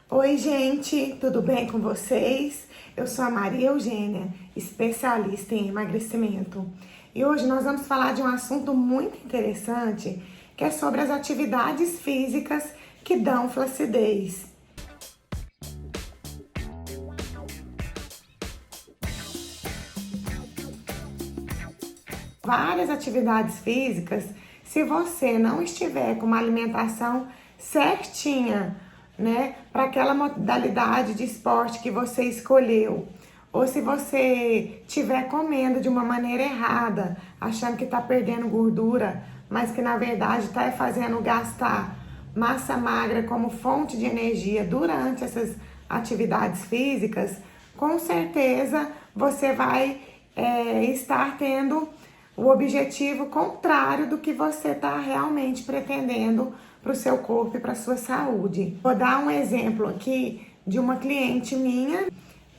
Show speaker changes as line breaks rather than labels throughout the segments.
Oi, gente, tudo bem com vocês? Eu sou a Maria Eugênia, especialista em emagrecimento. E hoje nós vamos falar de um assunto muito interessante, que é sobre as atividades físicas que dão flacidez. Várias atividades físicas, se você não estiver com uma alimentação certinha, né, para aquela modalidade de esporte que você escolheu, ou se você estiver comendo de uma maneira errada, achando que está perdendo gordura, mas que na verdade está fazendo gastar massa magra como fonte de energia durante essas atividades físicas, com certeza você vai estar tendo o objetivo contrário do que você está realmente pretendendo para o seu corpo e para a sua saúde. Vou dar um exemplo aqui de uma cliente minha.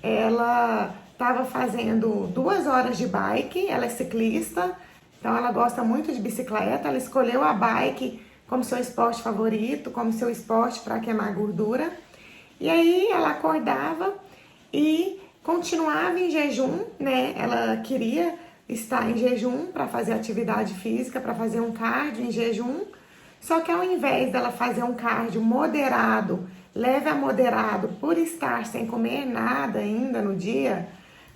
Ela estava fazendo 2 horas de bike, ela é ciclista, então ela gosta muito de bicicleta, ela escolheu a bike como seu esporte favorito, como seu esporte para queimar gordura. E aí ela acordava e continuava em jejum, né? Ela queria estar em jejum para fazer atividade física, para fazer um cardio em jejum. Só que ao invés dela fazer um cardio moderado, leve a moderado, por estar sem comer nada ainda no dia,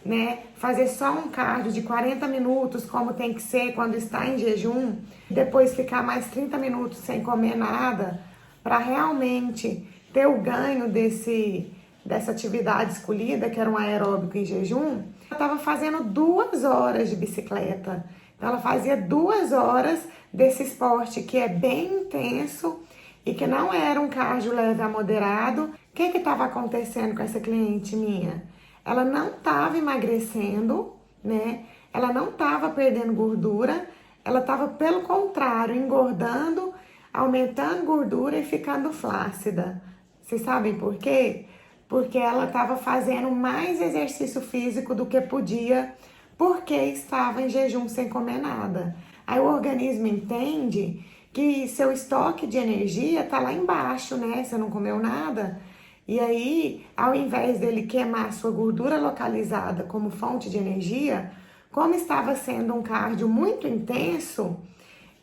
né? Fazer só um cardio de 40 minutos, como tem que ser quando está em jejum, depois ficar mais 30 minutos sem comer nada, para realmente ter o ganho dessa atividade escolhida, que era um aeróbico em jejum. Ela estava fazendo 2 horas de bicicleta. Então ela fazia 2 horas desse esporte que é bem intenso e que não era um cardio leve a moderado. O que estava acontecendo com essa cliente minha? Ela não estava emagrecendo, né? Ela não estava perdendo gordura, ela estava, pelo contrário, engordando, aumentando gordura e ficando flácida. Vocês sabem por quê? Porque ela estava fazendo mais exercício físico do que podia, porque estava em jejum sem comer nada. Aí o organismo entende que seu estoque de energia está lá embaixo, né? Você não comeu nada. E aí, ao invés dele queimar sua gordura localizada como fonte de energia, como estava sendo um cardio muito intenso,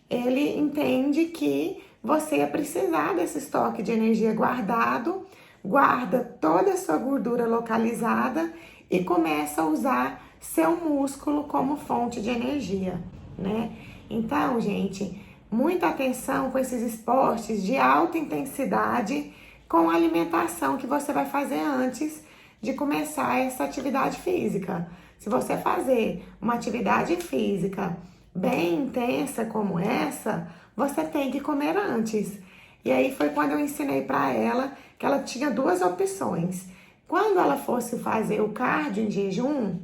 ele entende que você ia precisar desse estoque de energia guardado, guarda toda a sua gordura localizada e começa a usar seu músculo como fonte de energia, né? Então, gente, muita atenção com esses esportes de alta intensidade com a alimentação que você vai fazer antes de começar essa atividade física. Se você fazer uma atividade física bem intensa como essa, você tem que comer antes. E aí foi quando eu ensinei para ela que ela tinha 2 opções. Quando ela fosse fazer o cardio em jejum,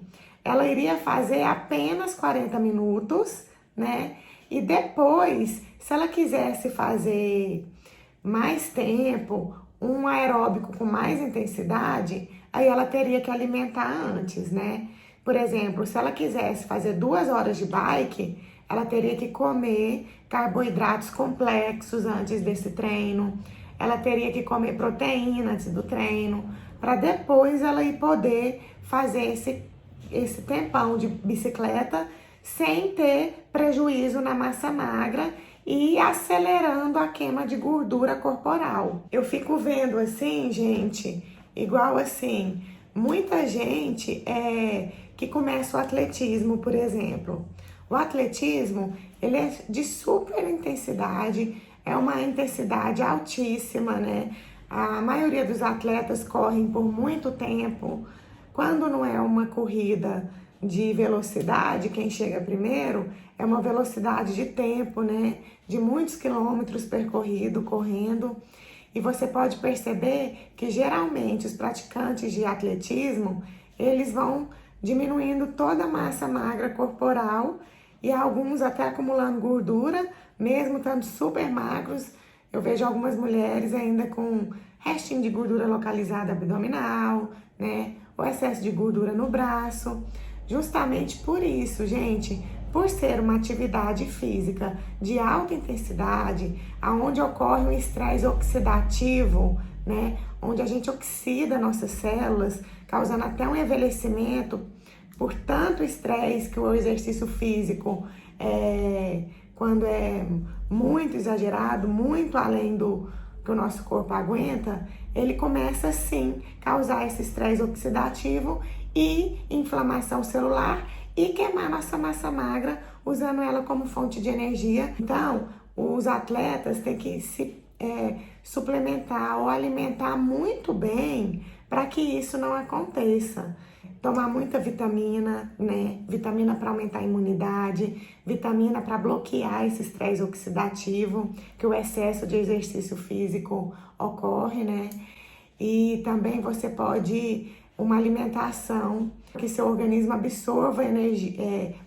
ela iria fazer apenas 40 minutos, né? E depois, se ela quisesse fazer mais tempo, um aeróbico com mais intensidade, aí ela teria que alimentar antes, né? Por exemplo, se ela quisesse fazer 2 horas de bike, ela teria que comer carboidratos complexos antes desse treino, ela teria que comer proteína antes do treino, para depois ela ir poder fazer esse tempão de bicicleta sem ter prejuízo na massa magra e acelerando a queima de gordura corporal. Eu fico vendo assim, gente, igual assim, muita gente que começa o atletismo, por exemplo. O atletismo, ele é de super intensidade, é uma intensidade altíssima, né? A maioria dos atletas correm por muito tempo. Quando não é uma corrida de velocidade, quem chega primeiro, é uma velocidade de tempo, né? De muitos quilômetros percorrido, correndo. E você pode perceber que geralmente os praticantes de atletismo, eles vão diminuindo toda a massa magra corporal e alguns até acumulando gordura, mesmo estando super magros. Eu vejo algumas mulheres ainda com restinho de gordura localizada abdominal, né? O excesso de gordura no braço. Justamente por isso, gente, por ser uma atividade física de alta intensidade, aonde ocorre um estresse oxidativo, né? onde a gente oxida nossas células, causando até um envelhecimento por tanto estresse que o exercício físico, quando é muito exagerado, muito além do que o nosso corpo aguenta, ele começa sim causar esse estresse oxidativo e inflamação celular e queimar nossa massa magra, usando ela como fonte de energia. Então, os atletas têm que se suplementar ou alimentar muito bem para que isso não aconteça. Tomar muita vitamina, né? Vitamina para aumentar a imunidade, vitamina para bloquear esse estresse oxidativo, que o excesso de exercício físico ocorre, né? E também você pode uma alimentação que seu organismo absorva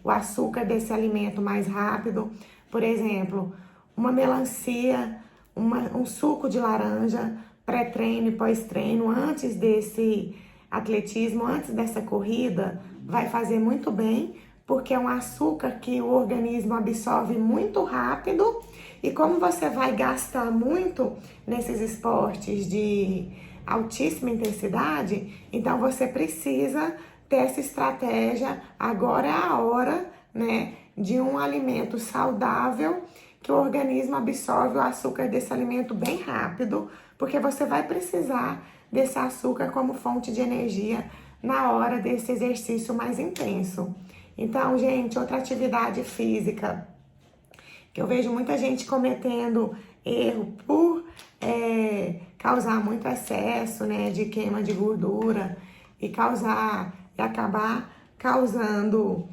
o açúcar desse alimento mais rápido. Por exemplo, uma melancia, um suco de laranja, pré-treino e pós-treino, antes desse atletismo, antes dessa corrida, vai fazer muito bem, porque é um açúcar que o organismo absorve muito rápido. E como você vai gastar muito nesses esportes de altíssima intensidade, então você precisa ter essa estratégia. Agora é a hora, né, de um alimento saudável, que o organismo absorve o açúcar desse alimento bem rápido, porque você vai precisar desse açúcar como fonte de energia na hora desse exercício mais intenso. Então, gente, outra atividade física que eu vejo muita gente cometendo erro por causar muito excesso, né, de queima de gordura e acabar causando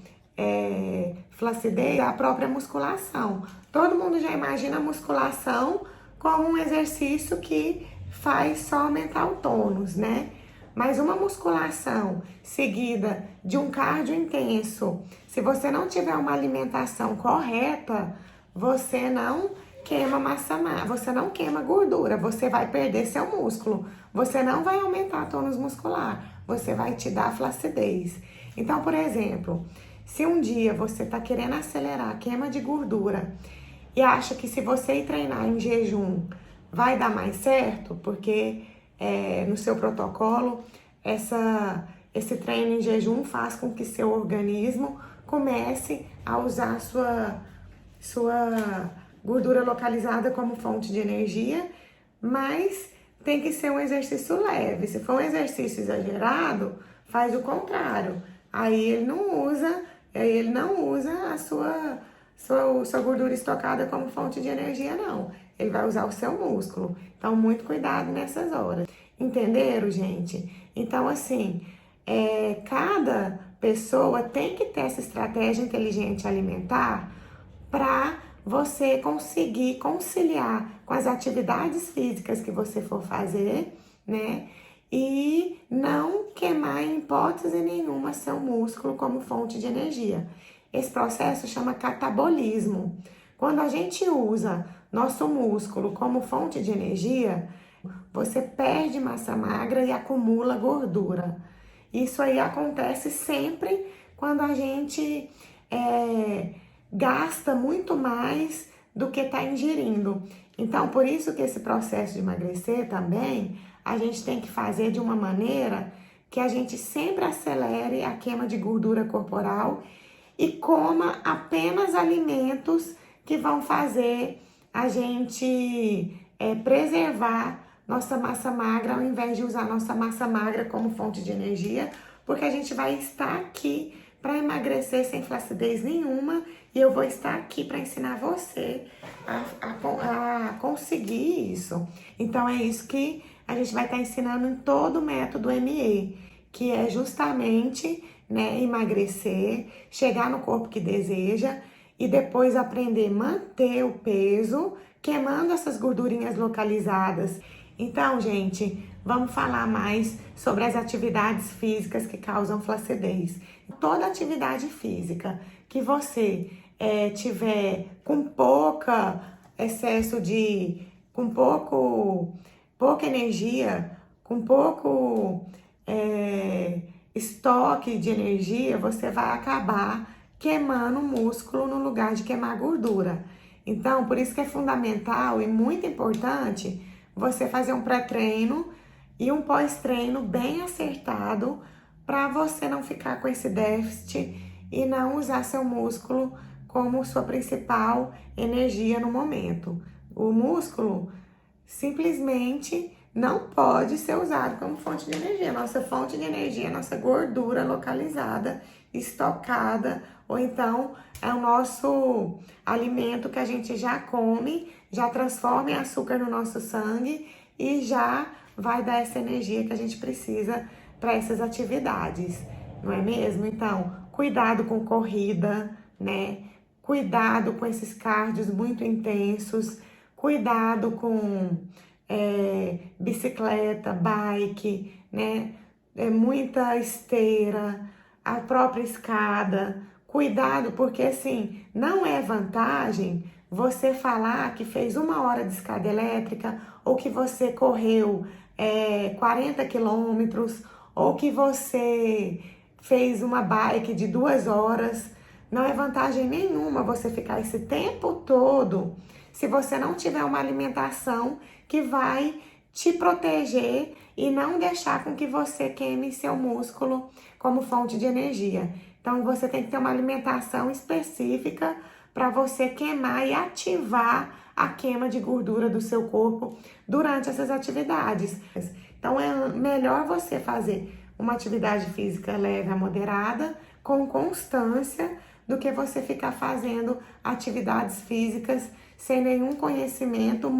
flacidez, a própria musculação. Todo mundo já imagina a musculação como um exercício que faz só aumentar o tônus, né? Mas uma musculação seguida de um cardio intenso, se você não tiver uma alimentação correta, você não queima massa magra, você não queima gordura, você vai perder seu músculo, você não vai aumentar tônus muscular, você vai te dar flacidez. Então, por exemplo, se um dia você está querendo acelerar a queima de gordura e acha que se você ir treinar em jejum vai dar mais certo, porque no seu protocolo esse treino em jejum faz com que seu organismo comece a usar sua gordura localizada como fonte de energia, mas tem que ser um exercício leve. Se for um exercício exagerado, faz o contrário. Aí ele não usa a sua gordura estocada como fonte de energia, não. Ele vai usar o seu músculo. Então, muito cuidado nessas horas. Entenderam, gente? Então, assim, cada pessoa tem que ter essa estratégia inteligente alimentar para você conseguir conciliar com as atividades físicas que você for fazer, né? E não queimar em hipótese nenhuma seu músculo como fonte de energia. Esse processo chama catabolismo. Quando a gente usa nosso músculo como fonte de energia, você perde massa magra e acumula gordura. Isso aí acontece sempre quando a gente gasta muito mais do que está ingerindo. Então, por isso que esse processo de emagrecer também, a gente tem que fazer de uma maneira que a gente sempre acelere a queima de gordura corporal e coma apenas alimentos que vão fazer a gente preservar nossa massa magra, ao invés de usar nossa massa magra como fonte de energia, porque a gente vai estar aqui para emagrecer sem flacidez nenhuma e eu vou estar aqui para ensinar você a conseguir isso. Então é isso que a gente vai estar ensinando em todo o método ME, que é justamente, né, emagrecer, chegar no corpo que deseja e depois aprender a manter o peso, queimando essas gordurinhas localizadas. Então, gente, vamos falar mais sobre as atividades físicas que causam flacidez. Toda atividade física que você tiver com pouca pouca energia, com pouco estoque de energia, você vai acabar queimando músculo no lugar de queimar gordura. Então, por isso que é fundamental e muito importante você fazer um pré-treino e um pós-treino bem acertado para você não ficar com esse déficit e não usar seu músculo como sua principal energia no momento. O músculo simplesmente não pode ser usado como fonte de energia. Nossa fonte de energia é nossa gordura localizada, estocada, ou então é o nosso alimento que a gente já come, já transforma em açúcar no nosso sangue e já vai dar essa energia que a gente precisa para essas atividades, não é mesmo? Então, cuidado com corrida, né? Cuidado com esses cardios muito intensos, cuidado com bicicleta, bike, né? Muita esteira, a própria escada. Cuidado, porque assim, não é vantagem você falar que fez 1 hora de escada elétrica ou que você correu 40 quilômetros ou que você fez uma bike de 2 horas. Não é vantagem nenhuma você ficar esse tempo todo se você não tiver uma alimentação que vai te proteger e não deixar com que você queime seu músculo como fonte de energia. Então você tem que ter uma alimentação específica para você queimar e ativar a queima de gordura do seu corpo durante essas atividades. Então é melhor você fazer uma atividade física leve a moderada, com constância, do que você ficar fazendo atividades físicas sem nenhum conhecimento.